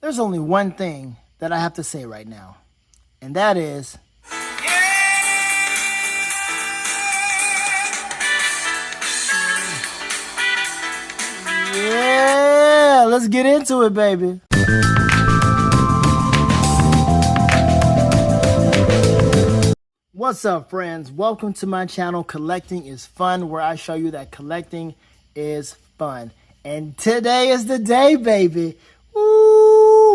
There's only one thing that I have to say right now, and that is, yeah, let's get into it, baby. What's up, friends? Welcome to my channel, Collecting is Fun, where I show you that collecting is fun. And today is the day, baby. Woo!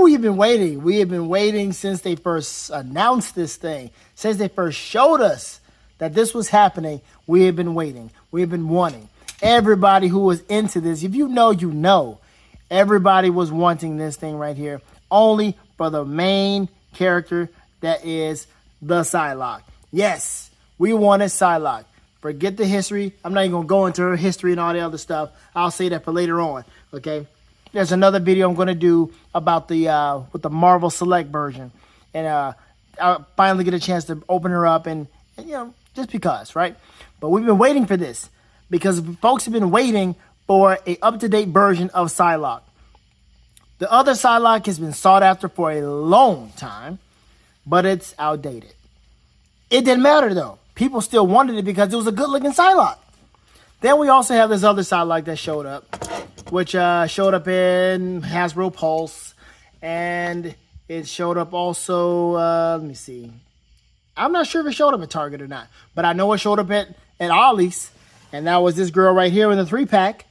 We've been waiting. We have been waiting since they first announced this thing. Since they first showed us that this was happening, we have been waiting. We have been wanting. Everybody who was into this, if you know, you know. Everybody was wanting this thing right here, only for the main character that is the Psylocke. Yes, we wanted Psylocke. Forget the history. I'm not even going to go into her history and all the other stuff. I'll say that for later on, okay? There's another video I'm going to do about the with the Marvel Select version. And I'll finally get a chance to open her up and, you know, just because, right? But we've been waiting for this because folks have been waiting for a up-to-date version of Psylocke. The other Psylocke has been sought after for a long time, but it's outdated. It didn't matter, though. People still wanted it because it was a good-looking Psylocke. Then we also have this other Psylocke that showed up, which showed up in Hasbro Pulse, and it showed up also, let me see. I'm not sure if it showed up at Target or not, but I know it showed up at Ollie's, and that was this girl right here in the 3-pack.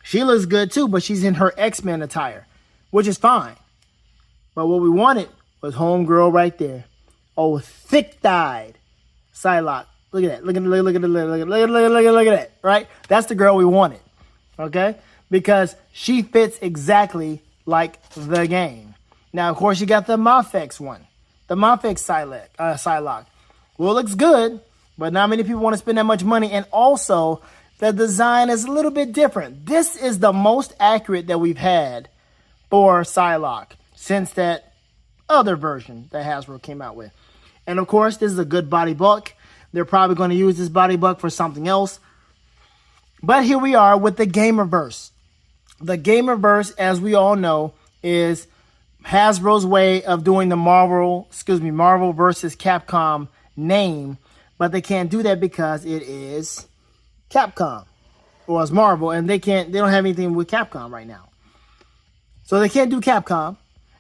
She looks good too, but she's in her X-Men attire, which is fine. But what we wanted was homegirl right there. Oh, thick-dyed Psylocke. Look at that. Look at that, right? That's the girl we wanted, okay? Because she fits exactly like the game. Now, of course, you got the Mafex one. The Mafex Psylocke. Well, it looks good, but not many people want to spend that much money. And also, the design is a little bit different. This is the most accurate that we've had for Psylocke since that other version that Hasbro came out with. And, of course, this is a good body buck. They're probably going to use this body buck for something else. But here we are with the Gamerverse. The Gamerverse, as we all know, is Hasbro's way of doing the Marvel versus Capcom name. But they can't do that because it is Capcom. Or it's Marvel, and they don't have anything with Capcom right now. So they can't do Capcom,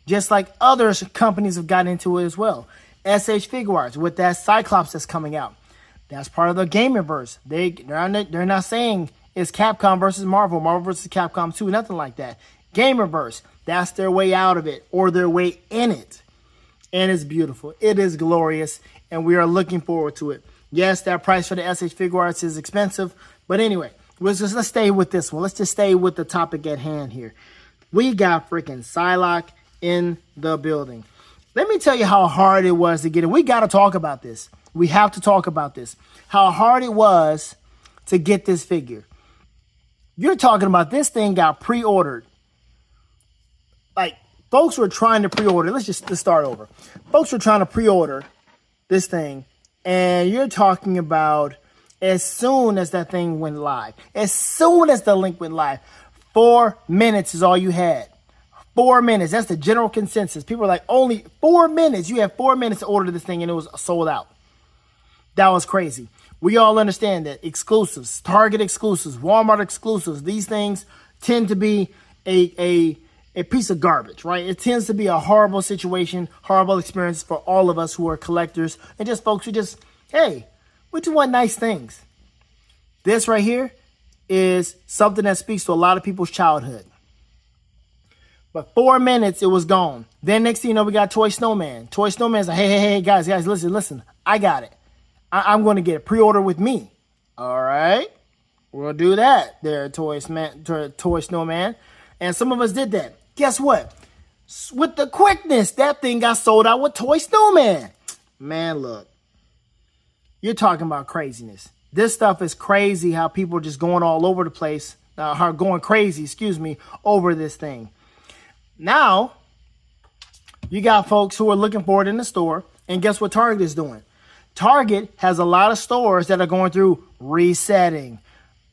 just like other companies have gotten into it as well. SH Figuarts with that Cyclops that's coming out. That's part of the Gamerverse. They're not saying it's Capcom versus Marvel, Marvel versus Capcom 2, nothing like that. Gamerverse, that's their way out of it or their way in it. And it's beautiful. It is glorious, and we are looking forward to it. Yes, that price for the SH Figuarts is expensive, but anyway, let's stay with this one. Let's just stay with the topic at hand here. We got freaking Psylocke in the building. Let me tell you how hard it was to get it. We got to talk about this. We have to talk about this. How hard it was to get this figure. You're talking about this thing got pre-ordered. Like, folks were trying to pre-order. Let's start over. Folks were trying to pre-order this thing. And you're talking about as soon as that thing went live. As soon as the link went live. 4 minutes is all you had. 4 minutes. That's the general consensus. People are like, only 4 minutes. You have 4 minutes to order this thing and it was sold out. That was crazy. We all understand that exclusives, Target exclusives, Walmart exclusives, these things tend to be a piece of garbage, right? It tends to be a horrible situation, horrible experience for all of us who are collectors and just folks who just, hey, we just want nice things. This right here is something that speaks to a lot of people's childhood. But 4 minutes, it was gone. Then next thing you know, we got Toy Snowman. Toy Snowman's like, hey, guys, listen, I got it. I'm going to get a pre-order with me. All right, we'll do that there, Toy Snowman. And some of us did that. Guess what? With the quickness, that thing got sold out with Toy Snowman. Man, look, you're talking about craziness. This stuff is crazy how people are just going all over the place, going crazy, over this thing. Now, you got folks who are looking for it in the store, and guess what Target is doing? Target has a lot of stores that are going through resetting,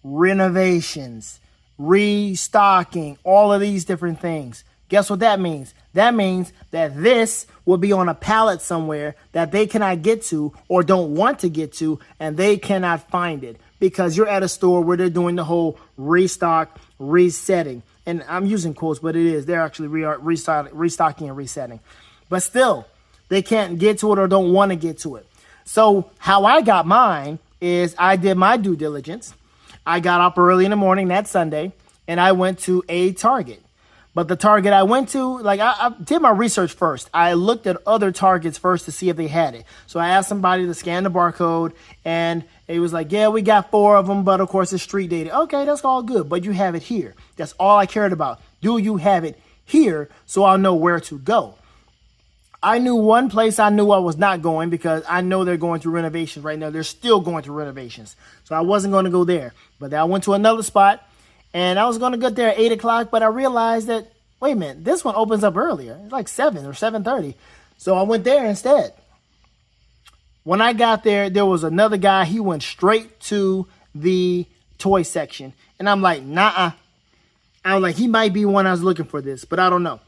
renovations, restocking, all of these different things. Guess what that means? That means that this will be on a pallet somewhere that they cannot get to or don't want to get to, and they cannot find it because you're at a store where they're doing the whole restock, resetting. And I'm using quotes, but it is. They're actually restocking and resetting. But still, they can't get to it or don't want to get to it. So how I got mine is I did my due diligence. I got up early in the morning that Sunday, and I went to a Target. But the Target I went to, like I did my research first. I looked at other Targets first to see if they had it. So I asked somebody to scan the barcode, and it was like, yeah, we got 4 of them, but of course it's street dated. Okay, that's all good, but you have it here. That's all I cared about. Do you have it here so I'll know where to go? I knew one place I knew I was not going because I know they're going through renovations right now. They're still going through renovations. So I wasn't going to go there. But then I went to another spot, and I was going to get there at 8 o'clock, but I realized that, wait a minute, this one opens up earlier. It's like 7 or 7:30. So I went there instead. When I got there, there was another guy. He went straight to the toy section. And I'm like, nah. I was like, he might be one I was looking for this, but I don't know.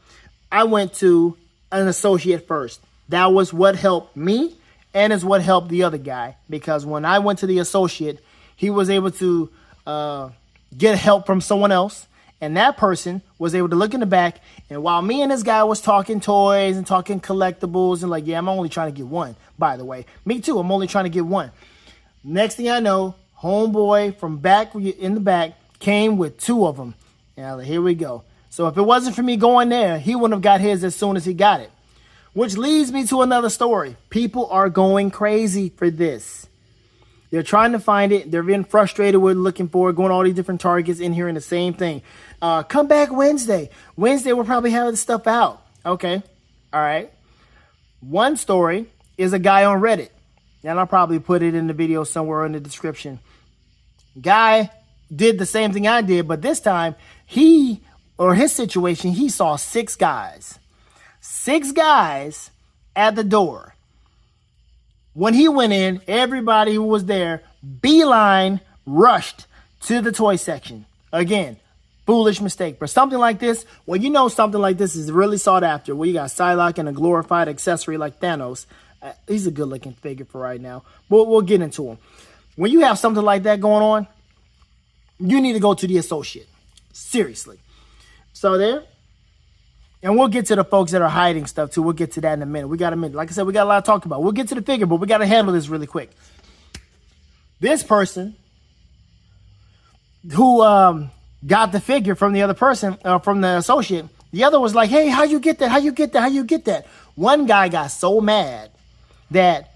I went to an associate first. That was what helped me, and is what helped the other guy, because when I went to the associate, he was able to get help from someone else, and that person was able to look in the back, and while me and this guy was talking toys and talking collectibles and like, yeah, I'm only trying to get one, by the way. Me too, I'm only trying to get one. Next thing I know, homeboy from back in the back came with 2 of them. And I was like, here we go. So if it wasn't for me going there, he wouldn't have got his as soon as he got it. Which leads me to another story. People are going crazy for this. They're trying to find it. They're being frustrated with looking for it, going to all these different Targets in here and the same thing. Come back Wednesday. Wednesday, we'll probably have the stuff out. Okay. All right. One story is a guy on Reddit. And I'll probably put it in the video somewhere in the description. Guy did the same thing I did, but this time his situation, he saw 6 guys. 6 guys at the door. When he went in, everybody who was there, beeline, rushed to the toy section. Again, foolish mistake. But something like this, when you know something like this is really sought after, where you got Psylocke and a glorified accessory like Thanos, he's a good looking figure for right now. But we'll get into him. When you have something like that going on, you need to go to the associate. Seriously. So there. And we'll get to the folks that are hiding stuff too. We'll get to that in a minute. We got a minute. Like I said, we got a lot to talk about. We'll get to the figure, but we got to handle this really quick. This person who got the figure from the other person, from the associate, the other was like, hey, how you get that? How you get that? How you get that? One guy got so mad that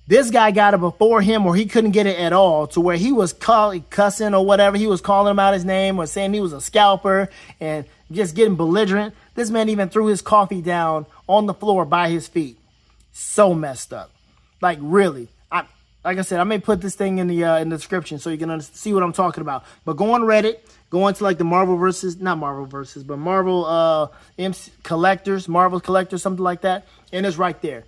this guy got it before him, or he couldn't get it at all, to where he was cussing or whatever. He was calling him out his name or saying he was a scalper and just getting belligerent. This man even threw his coffee down on the floor by his feet. So messed up. Like, really. Like I said, I may put this thing in the description so you can see what I'm talking about. But go on Reddit, go into like the Marvel collectors, Marvel collectors, something like that. And it's right there.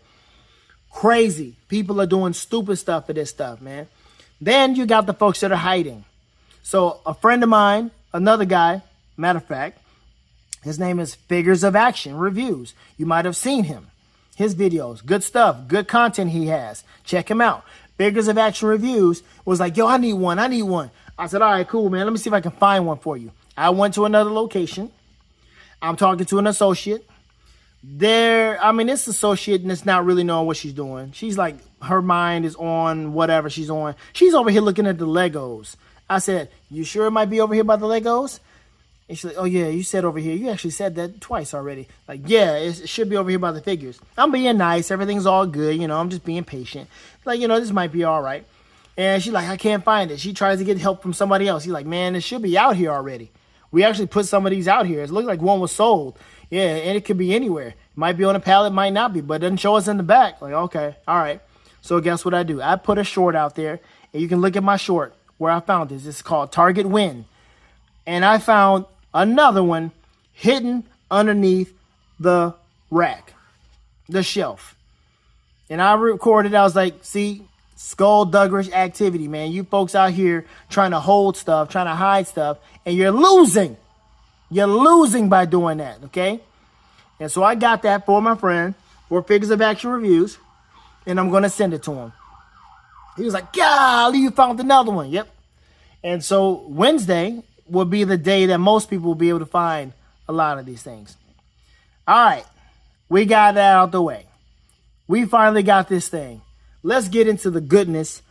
Crazy. People are doing stupid stuff for this stuff, man. Then you got the folks that are hiding. So a friend of mine, another guy, matter of fact, his name is Figures of Action Reviews. You might have seen him. His videos, good stuff, good content he has. Check him out. Figures of Action Reviews was like, yo, I need one. I said, all right, cool, man. Let me see if I can find one for you. I went to another location. I'm talking to an associate. This associate is not really knowing what she's doing. She's like, her mind is on whatever she's on. She's over here looking at the Legos. I said, you sure it might be over here by the Legos? And she's like, oh yeah, you said over here. You actually said that twice already. Like, yeah, it should be over here by the figures. I'm being nice. Everything's all good. I'm just being patient. Like, this might be all right. And she's like, I can't find it. She tries to get help from somebody else. He's like, man, it should be out here already. We actually put some of these out here. It looked like one was sold. Yeah, and it could be anywhere. It might be on a pallet, might not be, but it doesn't show us in the back. Like, okay, all right. So guess what I do? I put a short out there, and you can look at my short where I found this. It's called Target Win. And I found another one hidden underneath the rack, the shelf. And I recorded, I was like, see, skullduggish activity, man. You folks out here trying to hold stuff, trying to hide stuff, and you're losing. You're losing by doing that, okay? And so I got that for my friend for Figures of Action Reviews, and I'm going to send it to him. He was like, golly, you found another one. Yep. And so Wednesday will be the day that most people will be able to find a lot of these things. All right. We got that out the way. We finally got this thing. Let's get into the goodness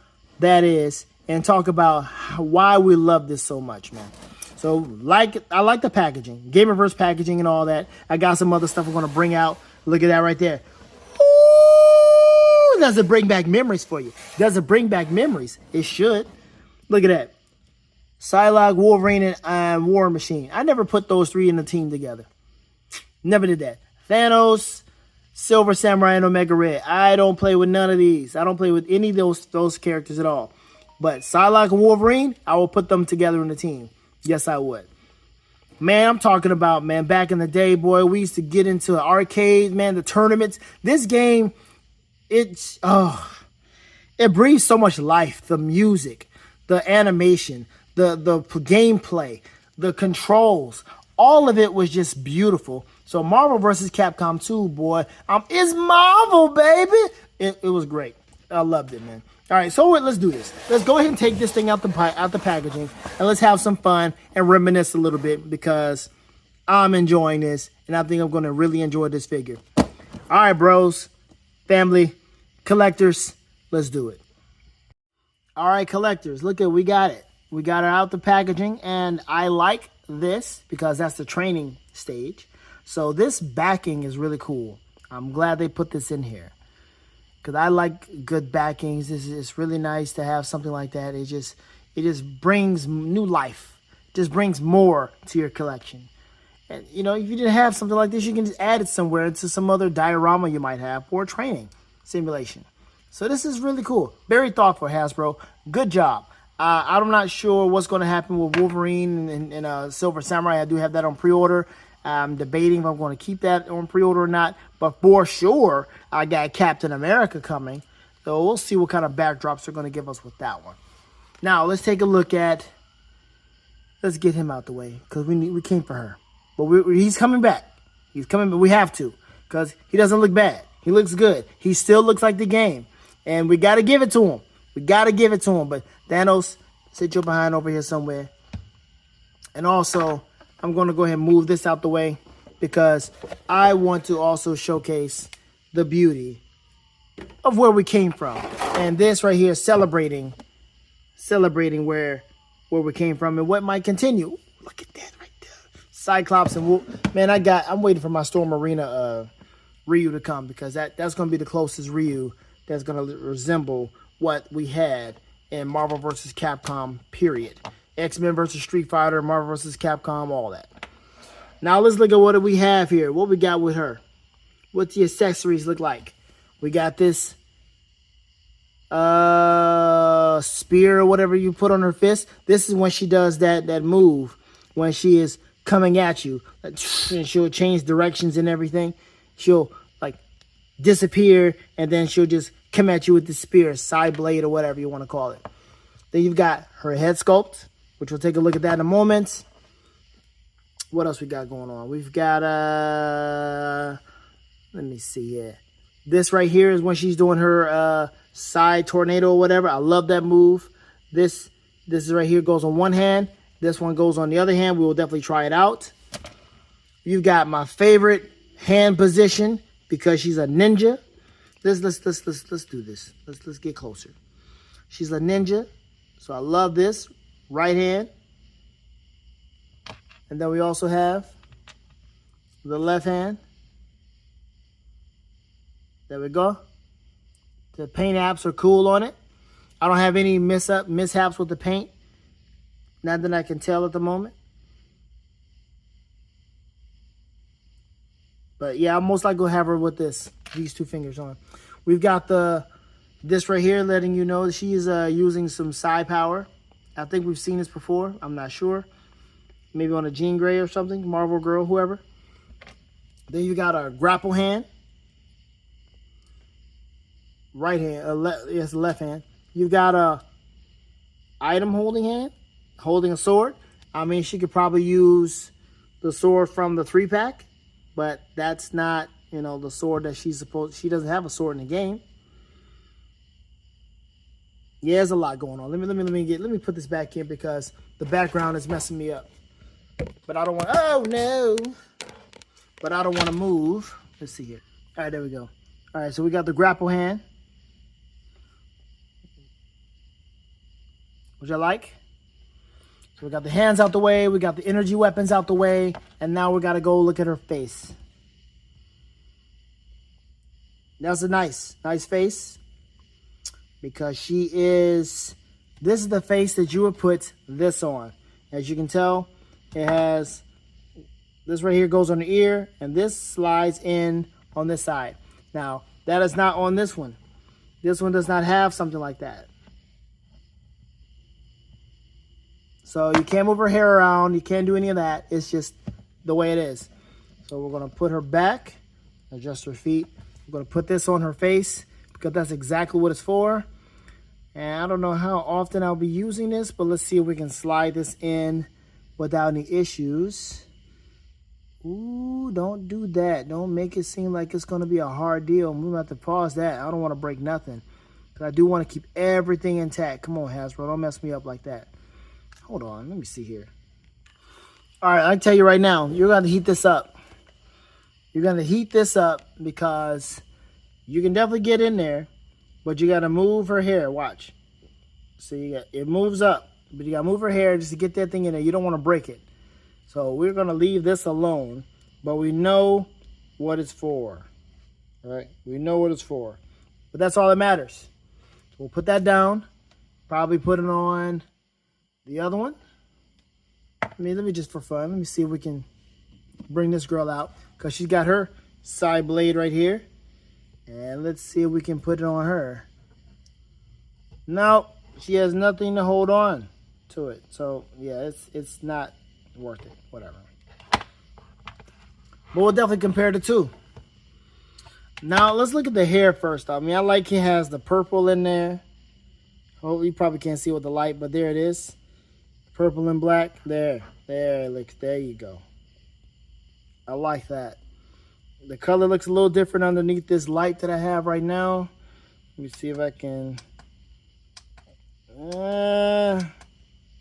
that is and talk about why we love this so much, man. So I like the packaging, Gamerverse packaging and all that. I got some other stuff we're going to bring out. Look at that right there. Ooh, does it bring back memories for you? Does it bring back memories? It should. Look at that. Psylocke, Wolverine, and War Machine. I never put those three in the team together. Never did that. Thanos, Silver Samurai, and Omega Red. I don't play with none of these. I don't play with any of those characters at all. But Psylocke and Wolverine, I will put them together in the team. Yes, I would. Man, I'm talking about, man, back in the day, boy, we used to get into arcades, man, the tournaments. This game, it breathes so much life. The music, the animation, the gameplay, the controls, all of it was just beautiful. So Marvel vs. Capcom 2, boy, it's Marvel, baby. It was great. I loved it, man. All right, so let's do this. Let's go ahead and take this thing out the packaging, and let's have some fun and reminisce a little bit because I'm enjoying this, and I think I'm going to really enjoy this figure. All right, bros, family, collectors, let's do it. All right, collectors, look we got it. We got it out the packaging, and I like this because that's the training stage. So this backing is really cool. I'm glad they put this in here because I like good backings. It's really nice to have something like that. It just brings new life. Just brings more to your collection. And you know, if you didn't have something like this, you can just add it somewhere into some other diorama you might have for training simulation. So this is really cool. Very thoughtful, Hasbro. Good job. I'm not sure what's going to happen with Wolverine and Silver Samurai. I do have that on pre-order. I'm debating if I'm going to keep that on pre-order or not. But for sure, I got Captain America coming. So we'll see what kind of backdrops they're going to give us with that one. Now, let's take a look at... Let's get him out the way because we came for her. But he's coming back. He's coming, but we have to because he doesn't look bad. He looks good. He still looks like the game. And we got to give it to him. We got to give it to him. But Thanos, sit your behind over here somewhere. And also, I'm going to go ahead and move this out the way because I want to also showcase the beauty of where we came from. And this right here is celebrating where we came from and what might continue. Look at that right there. Cyclops and man, I'm waiting for my Storm Arena Ryu to come because that's going to be the closest Ryu that's going to resemble what we had in Marvel vs. Capcom, period. X-Men vs. Street Fighter, Marvel vs. Capcom, all that. Now let's look at what do we have here. What we got with her. What the accessories look like. We got this spear or whatever you put on her fist. This is when she does that move. When she is coming at you. And she'll change directions and everything. She'll like disappear and then she'll just come at you with the spear, side blade or whatever you want to call it. Then you've got her head sculpt, which we'll take a look at that in a moment. What else we got going on? We've got, let me see here. This right here is when she's doing her side tornado or whatever. I love that move. This is right here goes on one hand. This one goes on the other hand. We will definitely try it out. You've got my favorite hand position because she's a ninja. Let's do this. Let's get closer. She's a ninja. So I love this. Right hand. And then we also have the left hand. There we go. The paint apps are cool on it. I don't have any mishaps with the paint. Not that I can tell at the moment. But yeah, I'm most likely going to have her with these two fingers on. We've got this right here letting you know that she is using some psi power. I think we've seen this before. I'm not sure. Maybe on a Jean Grey or something. Marvel Girl, whoever. Then you got a grapple hand. Right hand. Yes, left hand. You got a item holding hand. Holding a sword. I mean, she could probably use the sword from the 3-pack, but that's not, you know, the sword that she's supposed. She doesn't have a sword in the game. Yeah, there's a lot going on. Let me put this back in because the background is messing me up. But I don't want. Oh no! But I don't want to move. Let's see here. All right, there we go. All right, so we got the grapple hand, which I like. So we got the hands out the way, we got the energy weapons out the way, and now we got to go look at her face. That's a nice face because she is, this is the face that you would put this on. As you can tell, it has, this right here goes on the ear, and this slides in on this side. Now, that is not on this one. This one does not have something like that. So you can't move her hair around. You can't do any of that. It's just the way it is. So we're going to put her back, adjust her feet. We're going to put this on her face because that's exactly what it's for. And I don't know how often I'll be using this, but let's see if we can slide this in without any issues. Ooh, don't do that. Don't make it seem like it's going to be a hard deal. We're going to have to pause that. I don't want to break nothing. Because I do want to keep everything intact. Come on, Hasbro. Don't mess me up like that. Hold on. Let me see here. All right, I can tell you right now, you're going to heat this up. You're going to heat this up because you can definitely get in there, but you got to move her hair. Watch. So you got, it moves up, but you got to move her hair just to get that thing in there. You don't want to break it. So we're going to leave this alone, but we know what it's for. All right? We know what it's for. But that's all that matters. So we'll put that down. Probably put it on the other one. Let me just for fun. Let me see if we can bring this girl out. Because she's got her side blade right here. And let's see if we can put it on her. No, she has nothing to hold on to it. So, yeah, it's not worth it. Whatever. But we'll definitely compare the two. Now, let's look at the hair first. I mean, I like it has the purple in there. Oh, you probably can't see with the light, but there it is. Purple and black. There, look, there you go. I like that. The color looks a little different underneath this light that I have right now. Let me see if I can.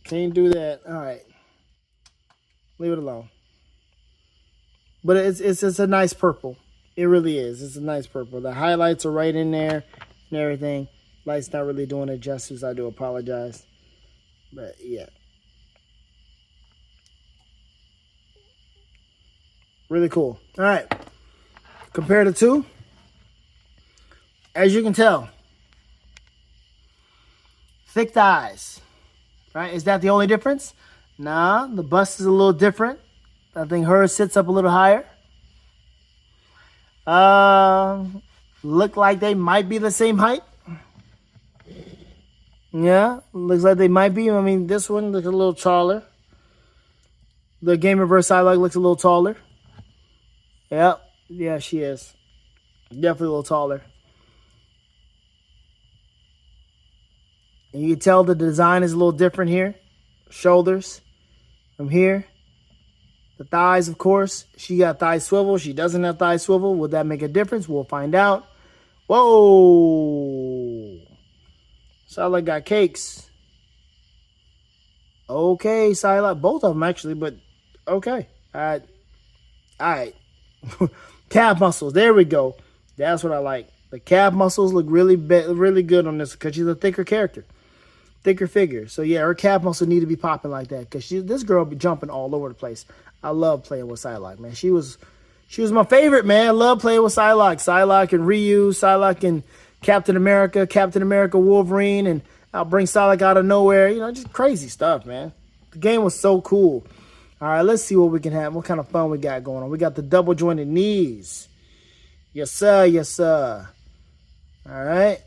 Can't do that. All right. Leave it alone. But it's a nice purple. It really is. It's a nice purple. The highlights are right in there and everything. Light's not really doing it justice. I do apologize. But yeah. Really cool. All right. Compare the two. As you can tell, thick thighs. Right? Is that the only difference? Nah, the bust is a little different. I think hers sits up a little higher. Look like they might be the same height. Yeah, looks like they might be. I mean, this one looks a little taller. The Gamerverse Psylocke looks a little taller. Yep. Yeah, she is. Definitely a little taller. And you can tell the design is a little different here. Shoulders from here. The thighs, of course. She got thigh swivel. She doesn't have thigh swivel. Would that make a difference? We'll find out. Whoa. Psylocke got cakes. Okay, Psylocke. Both of them, actually, but okay. All right. Calf muscles. There we go. That's what I like. The calf muscles look really good on this because she's a thicker character. Thicker figure. So, yeah, her calf muscles need to be popping like that because this girl be jumping all over the place. I love playing with Psylocke, man. She was my favorite, man. I love playing with Psylocke. Psylocke and Ryu, Psylocke and Captain America Wolverine, and I'll bring Psylocke out of nowhere. You know, just crazy stuff, man. The game was so cool. All right, let's see what we can have. What kind of fun we got going on. We got the double jointed knees. Yes, sir. Yes, sir. All right.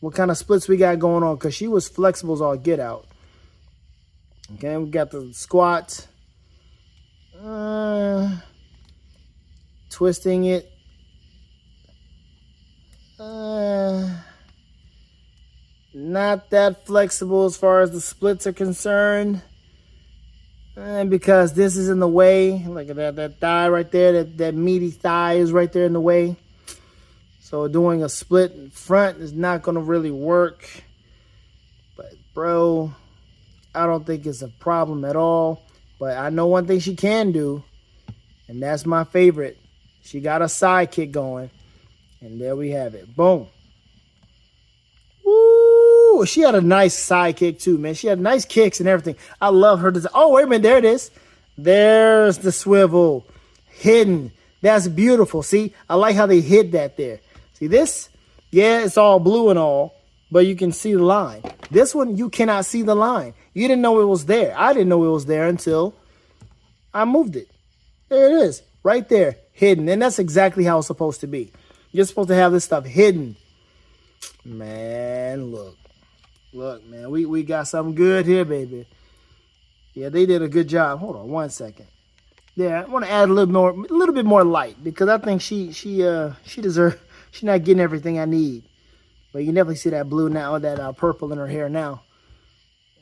What kind of splits we got going on? Because she was flexible as all get out. Okay, we got the squat. Twisting it. Not that flexible as far as the splits are concerned. And because this is in the way, look at that thigh right there, that meaty thigh is right there in the way. So doing a split in front is not going to really work. But, bro, I don't think it's a problem at all. But I know one thing she can do, and that's my favorite. She got a sidekick going. And there we have it. Boom. Woo! She had a nice sidekick too, man. She had nice kicks and everything. I love her design. Oh, wait a minute. There it is. There's the swivel. Hidden. That's beautiful. See, I like how they hid that there. See this? Yeah, it's all blue and all, but you can see the line. This one, you cannot see the line. You didn't know it was there. I didn't know it was there until I moved it. There it is. Right there. Hidden. And that's exactly how it's supposed to be. You're supposed to have this stuff hidden. Man, look. Look, man. We got something good here, baby. Yeah, they did a good job. Hold on one second. Yeah, I want to add a little bit more light because I think she deserves. She's not getting everything I need. But you can definitely see that blue now, that purple in her hair now.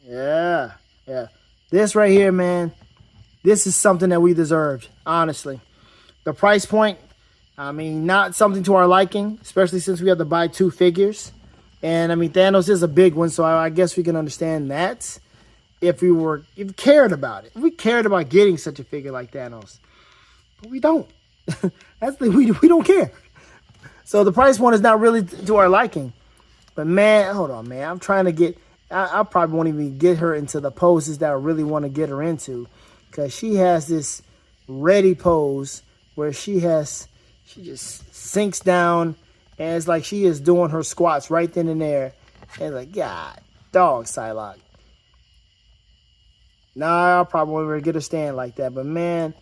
Yeah, yeah. This right here, man. This is something that we deserved, honestly. The price point, I mean, not something to our liking, especially since we have to buy 2 figures. And, I mean, Thanos is a big one, so I guess we can understand that if we cared about it. If we cared about getting such a figure like Thanos. But we don't. We don't care. So the price point is not really to our liking. But, man, hold on, man. I'm trying to get... I probably won't even get her into the poses that I really want to get her into. Because she has this ready pose where she just sinks down and it's like she is doing her squats right then and there. And it's like, God, dog, Psylocke. Nah, I probably won't ever get her stand like that. But, man,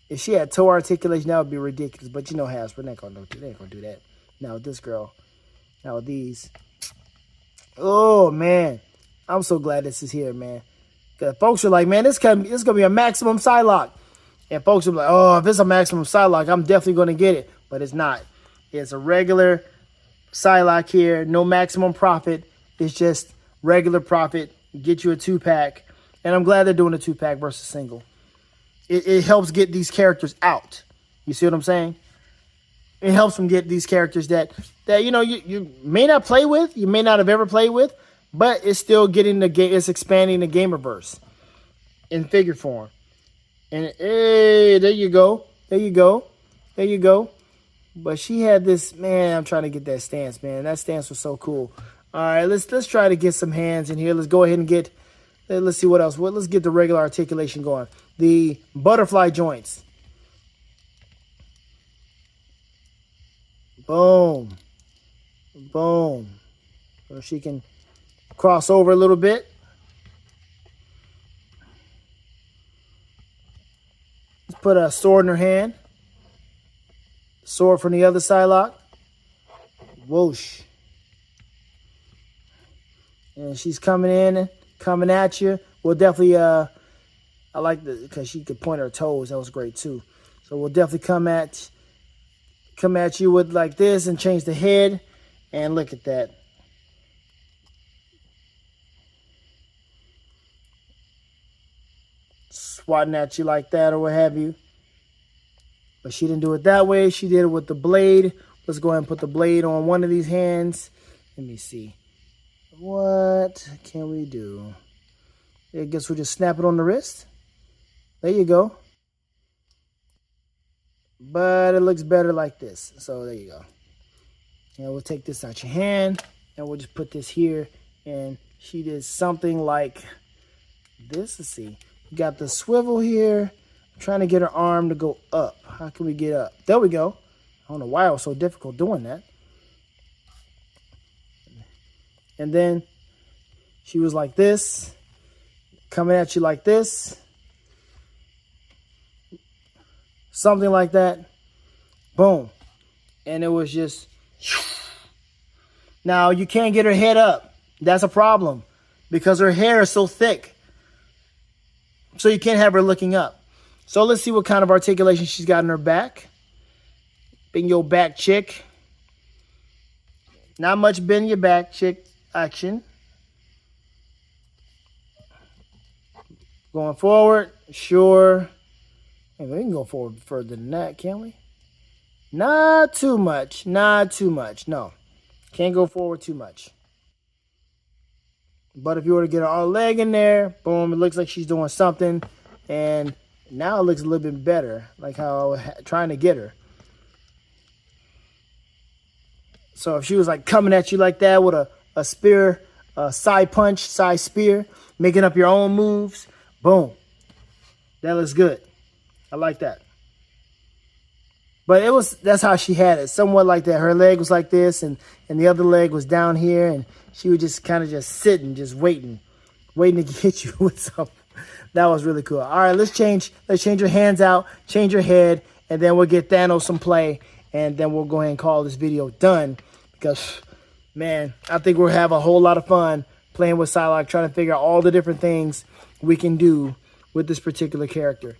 if she had toe articulation, that would be ridiculous. But you know Hasbro, they ain't gonna do that. Now with this girl, now with these. Oh, man. I'm so glad this is here, man. Because folks are like, man, this gonna be a maximum Psylocke. And folks are like, oh, if it's a maximum Psylocke, I'm definitely going to get it. But it's not. It's a regular Psylocke here. No maximum profit. It's just regular profit. Get you a 2-pack. And I'm glad they're doing a 2-pack versus single. It helps get these characters out. You see what I'm saying? It helps them get these characters that you know you may not play with, you may not have ever played with, but it's still getting the game. It's expanding the gamerverse in figure form. And hey, there you go, there you go, there you go. But she had this, man. I'm trying to get that stance, man. That stance was so cool. All right, let's try to get some hands in here. Let's go ahead and get. Let's see what else. Let's get the regular articulation going. The butterfly joints. Boom. Boom. So she can cross over a little bit. Let's put a sword in her hand. Sword from the other Psylocke. Whoosh. And she's coming in, coming at you. We'll definitely, I like because she could point her toes. That was great too. So we'll definitely come at you with like this and change the head. And look at that. Swatting at you like that or what have you. But she didn't do it that way. She did it with the blade. Let's go ahead and put the blade on one of these hands. Let me see. What can we do? I guess we'll just snap it on the wrist. There you go. But it looks better like this. So there you go. And we'll take this out your hand. And we'll just put this here. And she did something like this. Let's see. You got the swivel here. I'm trying to get her arm to go up. How can we get up? There we go. I don't know why it was so difficult doing that. And then she was like this. Coming at you like this. Something like that. Boom. And it was just... Now, you can't get her head up. That's a problem. Because her hair is so thick. So you can't have her looking up. So let's see what kind of articulation she's got in her back. Bend your back, chick. Not much bend your back, chick action. Going forward, sure. Hey, we can go forward further than that, can't we? Not too much. Not too much. No. Can't go forward too much. But if you were to get her leg in there, boom, it looks like she's doing something. And now it looks a little bit better, like how I was trying to get her. So if she was like coming at you like that with a spear, a side punch, side spear, making up your own moves, boom. That looks good. I like that. But that's how she had it, somewhat like that. Her leg was like this, and the other leg was down here, and she was just kind of just sitting, just waiting to hit you with something. That was really cool. All right, let's change her hands out, change her head, and then we'll get Thanos some play, and then we'll go ahead and call this video done. Because, man, I think we'll have a whole lot of fun playing with Psylocke, trying to figure out all the different things we can do with this particular character.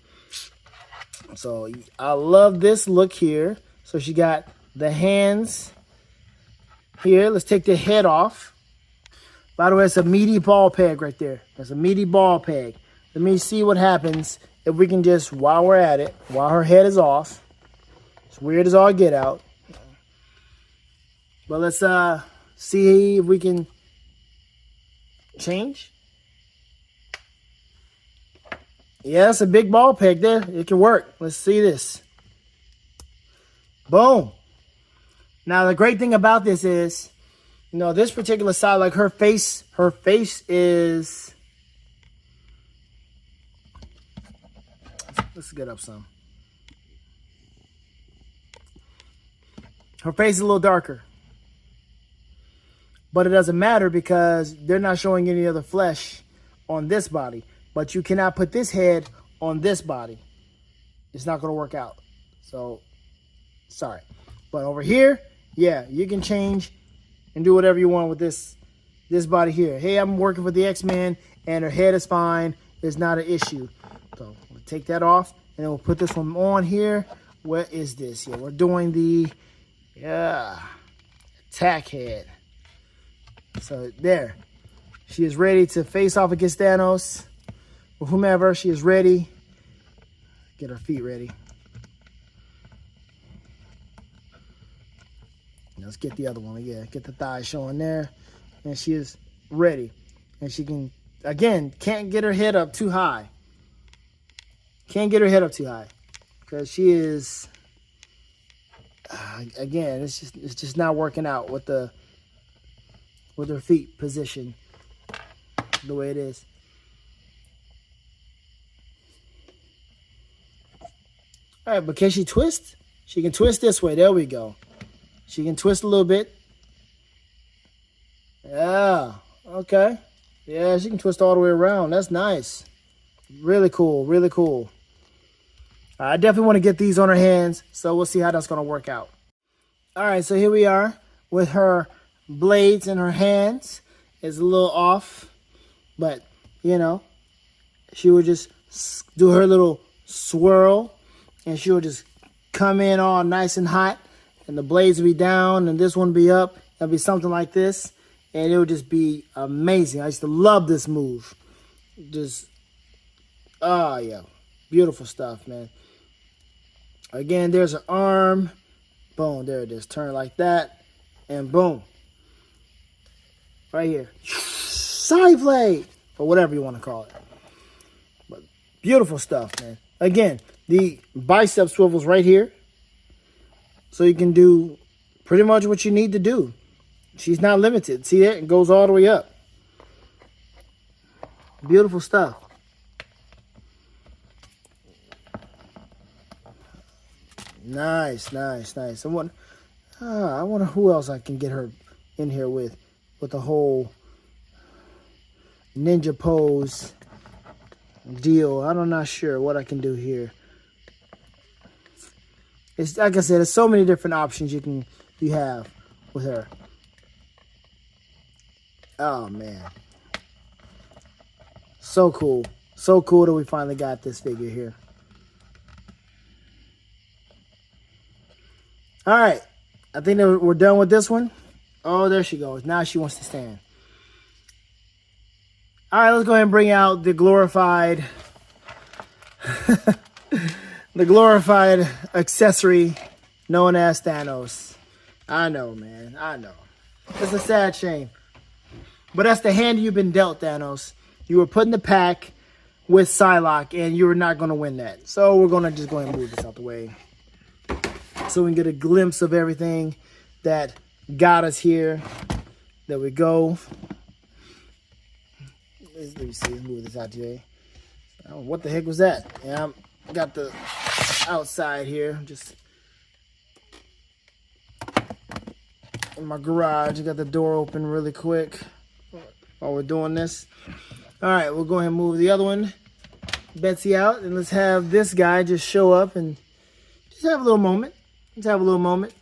So I love this look here. So she got the hands here. Let's take the head off. By the way, it's a meaty ball peg right there. That's a meaty ball peg. Let me see what happens if we can just, while we're at it, while her head is off. It's weird as all get out. But let's see if we can change. Yeah, it's a big ball peg there. It can work. Let's see this. Boom. Now, the great thing about this is, you know, this particular side, like her face is... Let's get up some. Her face is a little darker. But it doesn't matter because they're not showing any other flesh on this body. But you cannot put this head on this body. It's not going to work out. So, sorry. But over here, yeah, you can change and do whatever you want with this body here. Hey, I'm working with the X-Men, and her head is fine. It's not an issue. So, we'll take that off, and then we'll put this one on here. What is this? Yeah, we're doing the attack head. So, there. She is ready to face off against Thanos. Or whomever, she is ready. Get her feet ready. Let's get the other one. Yeah, get the thighs showing there. And she is ready. And she can, again, can't get her head up too high. Can't get her head up too high. Because she is, again, it's just not working out with her feet position the way it is. All right, but can she twist? She can twist this way. There we go. She can twist a little bit. Yeah, okay. Yeah, she can twist all the way around. That's nice. Really cool, really cool. I definitely want to get these on her hands, so we'll see how that's going to work out. All right, so here we are with her blades in her hands. It's a little off, but, you know, she would just do her little swirl. And she'll just come in all nice and hot. And the blades will be down and this one will be up. It'll be something like this. And it would just be amazing. I used to love this move. Just, oh, yeah. Beautiful stuff, man. Again, there's her arm. Boom, there it is. Turn like that. And boom. Right here. Side blade. Or whatever you want to call it. But beautiful stuff, man. Again, the bicep swivels right here. So you can do pretty much what you need to do. She's not limited. See that? It goes all the way up. Beautiful stuff. Nice, nice, nice. I wonder who else I can get her in here with the whole ninja pose deal. I'm not sure what I can do here. It's like I said, there's so many different options you have with her. Oh man. So cool. So cool that we finally got this figure here. All right. I think that we're done with this one. Oh, there she goes. Now she wants to stand. All right, let's go ahead and bring out the glorified The glorified accessory known as Thanos. I know, man. I know. It's a sad shame. But that's the hand you've been dealt, Thanos. You were put in the pack with Psylocke, and you were not going to win that. So we're going to just go ahead and move this out the way, so we can get a glimpse of everything that got us here. There we go. Let me see. Let's move this out today. Oh, what the heck was that? Yeah, I got the outside here. Just in my garage. I got the door open really quick while we're doing this. All right, we'll go ahead and move the other one, Betsy, out, and let's have this guy just show up and just have a little moment. Let's have a little moment.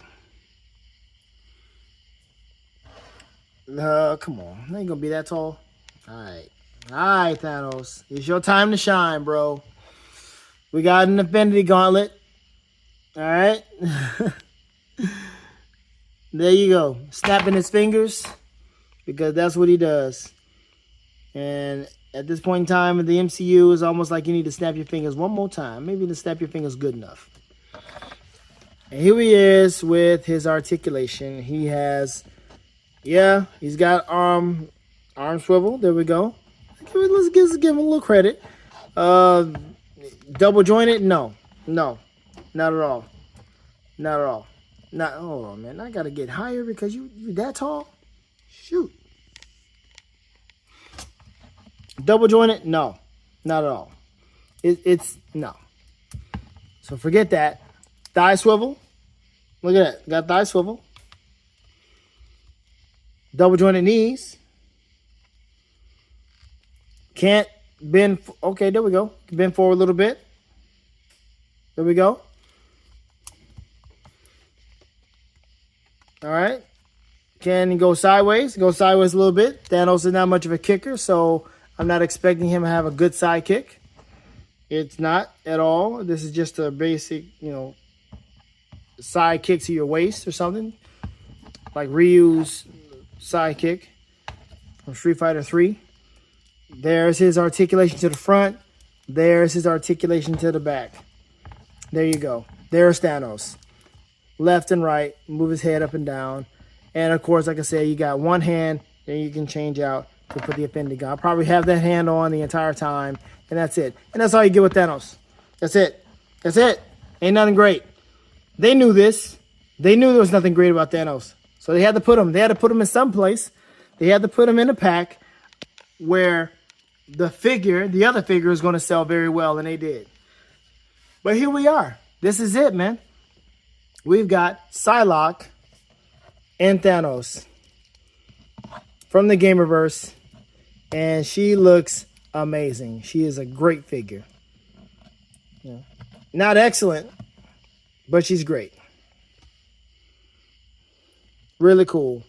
Come on. It ain't gonna be that tall. All right. All right, Thanos. It's your time to shine, bro. We got an Infinity Gauntlet. All right. There you go. Snapping his fingers, because that's what he does. And at this point in time in the MCU, it's almost like you need to snap your fingers one more time. Maybe to snap your fingers good enough. And here he is with his articulation. He has, yeah, he's got arm swivel. There we go. Let's give him a little credit. Double jointed? No, not at all. Not at all. Not. Hold on, man. I gotta get higher because you that tall. Shoot. Double jointed? No, not at all. It's no. So forget that. Thigh swivel. Look at that. Got thigh swivel. Double jointed knees. Can't bend. Okay, there we go. Bend forward a little bit. There we go. All right. Can go sideways. Go sideways a little bit. Thanos is not much of a kicker, so I'm not expecting him to have a good side kick. It's not at all. This is just a basic, side kick to your waist or something. Like Ryu's side kick from Street Fighter 3. There's his articulation to the front. There's his articulation to the back. There you go. There's Thanos. Left and right. Move his head up and down. And, of course, like I said, you got one hand. Then you can change out to put the Infinity Gun. I'll probably have that hand on the entire time. And that's it. And that's all you get with Thanos. That's it. That's it. Ain't nothing great. They knew this. They knew there was nothing great about Thanos. So they had to put him. They had to put him in some place. They had to put him in a pack where the other figure is going to sell very well, and they did. But here we are. This is it, man. We've got Psylocke and Thanos from the Gamerverse, and she looks amazing. She is a great figure. Yeah. Not excellent, but she's great. Really cool.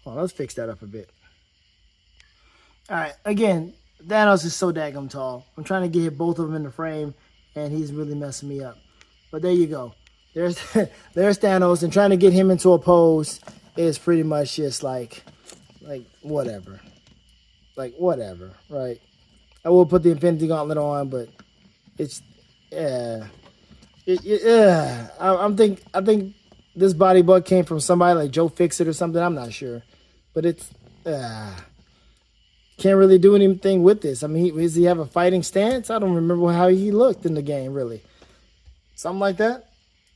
Oh, let's fix that up a bit. All right, again, Thanos is so daggum tall. I'm trying to get both of them in the frame, and he's really messing me up. But there you go. There's Thanos, and trying to get him into a pose is pretty much just like whatever. Like whatever, right? I will put the Infinity Gauntlet on, but it's I think this body butt came from somebody like Joe Fixit or something. I'm not sure, but it's can't really do anything with this. I mean, does he have a fighting stance? I don't remember how he looked in the game, really. Something like that.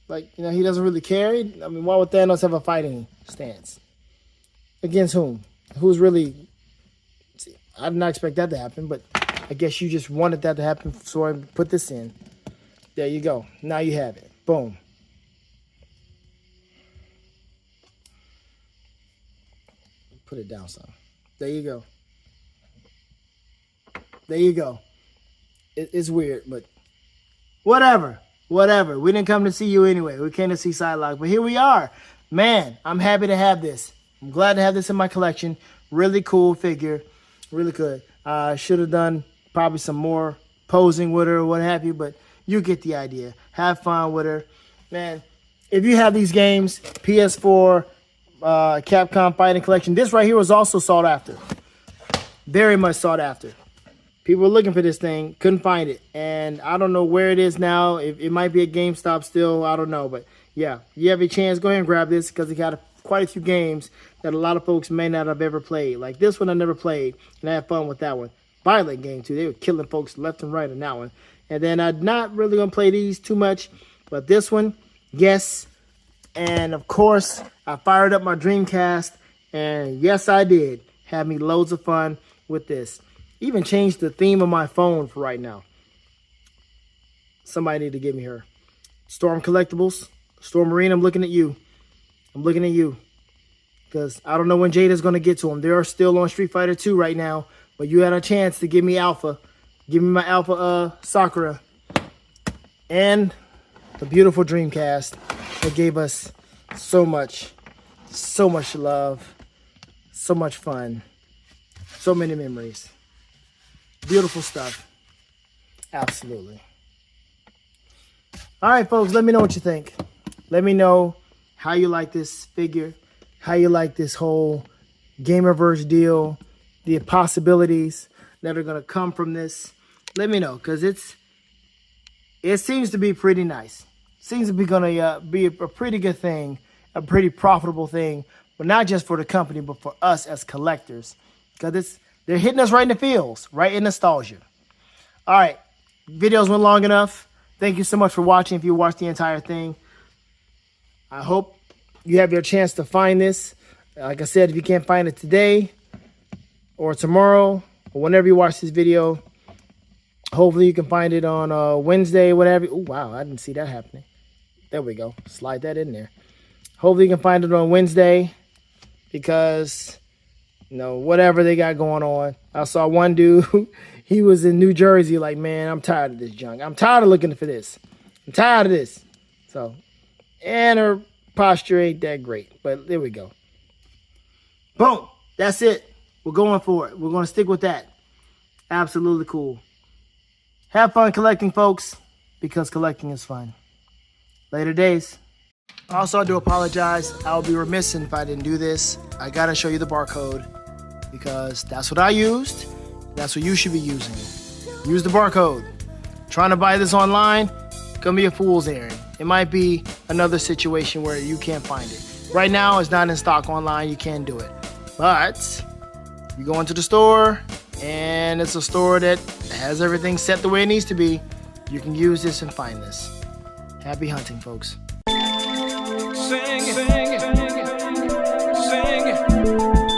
Like, he doesn't really care. I mean, why would Thanos have a fighting stance? Against whom? Who's really... See, I did not expect that to happen, but I guess you just wanted that to happen, so I put this in. There you go. Now you have it. Boom. Put it down some. There you go. There you go. It's weird, but whatever. Whatever. We didn't come to see you anyway. We came to see Psylocke, but here we are. Man, I'm happy to have this. I'm glad to have this in my collection. Really cool figure. Really good. Should have done probably some more posing with her or what have you, but you get the idea. Have fun with her. Man, if you have these games, PS4, Capcom Fighting Collection, this right here was also sought after. Very much sought after. People were looking for this thing, couldn't find it. And I don't know where it is now. It might be at GameStop still. I don't know. But yeah, you have a chance, go ahead and grab this because it got quite a few games that a lot of folks may not have ever played. Like this one I never played, and I had fun with that one. Violent game too. They were killing folks left and right on that one. And then I'm not really going to play these too much. But this one, yes. And of course, I fired up my Dreamcast. And yes, I did. Had me loads of fun with this. Even changed the theme of my phone for right now. Somebody need to give me her. Storm Collectibles. Storm Marine, I'm looking at you. I'm looking at you. Because I don't know when Jada's going to get to them. They are still on Street Fighter 2 right now. But you had a chance to give me Alpha. Give me my Alpha Sakura. And the beautiful Dreamcast that gave us so much love. So much fun. So many memories. Beautiful stuff. Absolutely. All right, folks, let me know what you think. Let me know how you like this figure, how you like this whole Gamerverse deal, the possibilities that are going to come from this. Let me know, because it seems to be pretty nice. Seems to be going to be a pretty good thing, a pretty profitable thing, but not just for the company, but for us as collectors, because they're hitting us right in the feels, right in nostalgia. All right, videos went long enough. Thank you so much for watching. If you watched the entire thing, I hope you have your chance to find this. Like I said, if you can't find it today or tomorrow or whenever you watch this video, hopefully you can find it on Wednesday, whatever. Oh, wow, I didn't see that happening. There we go. Slide that in there. Hopefully you can find it on Wednesday because, you know, whatever they got going on. I saw one dude, he was in New Jersey like, man, I'm tired of this junk. I'm tired of looking for this. I'm tired of this. So, and her posture ain't that great, but there we go. Boom. That's it. We're going for it. We're going to stick with that. Absolutely cool. Have fun collecting, folks, because collecting is fun. Later days. Also, I do apologize. I would be remiss if I didn't do this. I got to show you the barcode because that's what I used. That's what you should be using. Use the barcode. Trying to buy this online, gonna be a fool's errand. It might be another situation where you can't find it. Right now, it's not in stock online. You can't do it. But you go into the store, and it's a store that has everything set the way it needs to be. You can use this and find this. Happy hunting, folks.